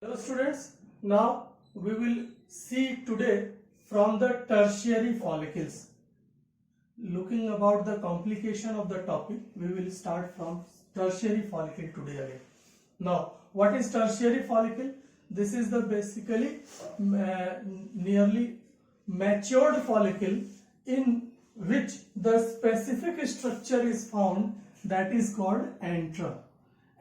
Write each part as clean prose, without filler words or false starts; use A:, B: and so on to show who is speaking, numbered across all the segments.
A: Hello students, now we will see today from the tertiary follicles. Looking about the complication of the topic, we will start from tertiary follicle today again. Now, what is tertiary follicle? This is the basically nearly matured follicle in which the specific structure is found, that is called antrum.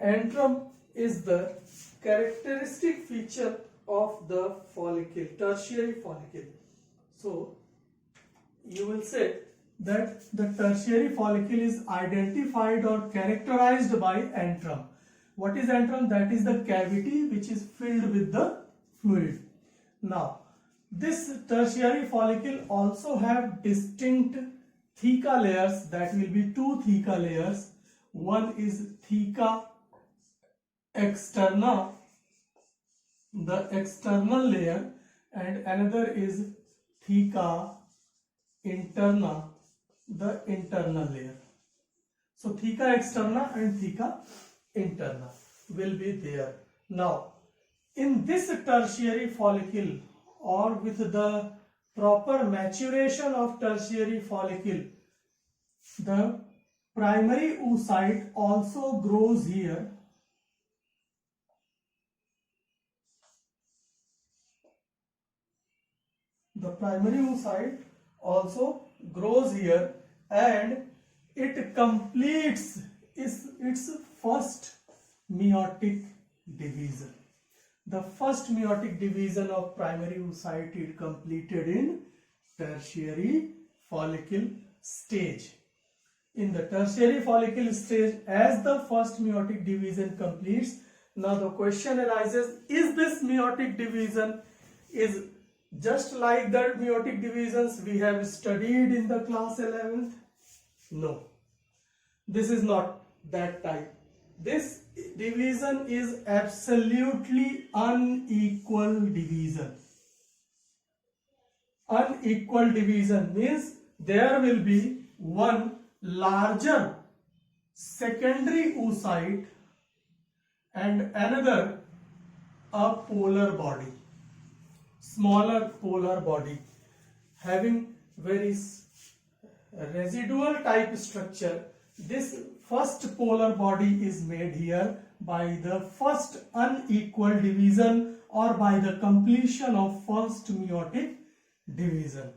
A: Antrum is the characteristic feature of the follicle, tertiary follicle. So you will say that the tertiary follicle is identified or characterized by antrum. What is antrum? That is the cavity which is filled with the fluid. Now, this tertiary follicle also have distinct theca layers, that will be two theca layers. One is theca externa, the external layer, and another is theca interna, the internal layer. So theca externa and theca interna will be there. Now, in this tertiary follicle, or with the proper maturation of tertiary follicle, the primary oocyte also grows here. The primary oocyte also grows here and it completes its first meiotic division. The first meiotic division of primary oocyte is completed in tertiary follicle stage. In the tertiary follicle stage, as the first meiotic division completes, now the question arises, is this meiotic division is just like the meiotic divisions we have studied in the class 11th? No, this is not that type. This division is absolutely unequal division. Unequal division means there will be one larger secondary oocyte and another a polar body, smaller polar body having very residual type structure. This first polar body is made here by the first unequal division or by the completion of first meiotic division.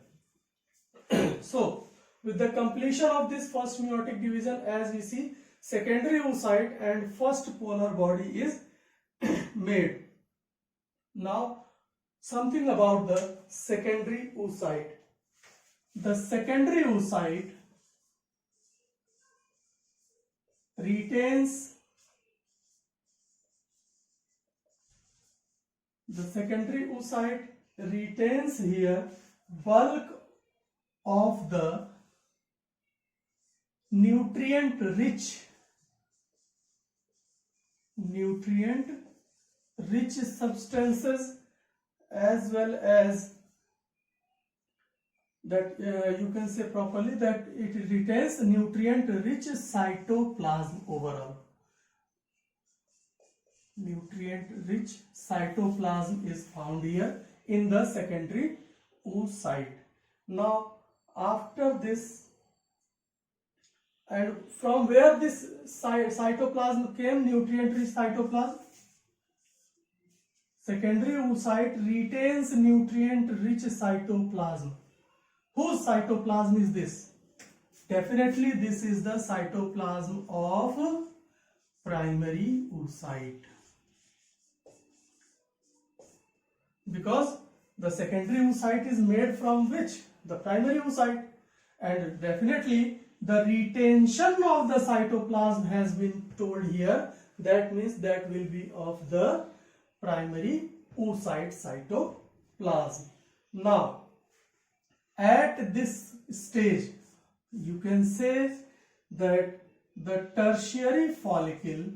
A: So with the completion of this first meiotic division, as we see, secondary oocyte and first polar body is made. Now something about the secondary oocyte. The secondary oocyte retains here bulk of the nutrient rich substances, as well as that you can say properly that it retains nutrient rich cytoplasm overall. Nutrient rich cytoplasm is found here in the secondary oocyte. Now after this, and from where this cytoplasm came, nutrient rich cytoplasm? Secondary oocyte retains nutrient rich cytoplasm. Whose cytoplasm is this? Definitely this is the cytoplasm of primary oocyte, because the secondary oocyte is made from which? The primary oocyte, and definitely the retention of the cytoplasm has been told here. That means that will be of the primary oocyte cytoplasm. Now at this stage, you can say that the tertiary follicle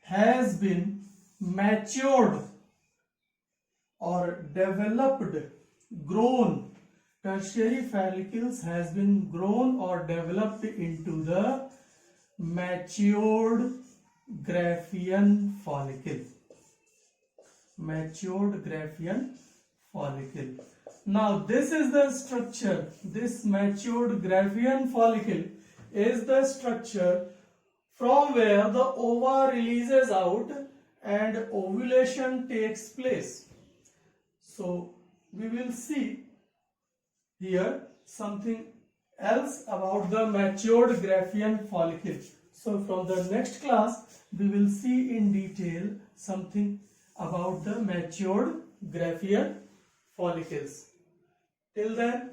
A: has been matured or developed, grown. Tertiary follicles has been grown or developed into the matured Graafian follicle. Matured Graafian follicle. Now this is the structure. This matured Graafian follicle is the structure from where the ova releases out and ovulation takes place. So we will see here something else about the matured Graafian follicle. So from the next class we will see in detail something about the matured Graafian follicles. Till then,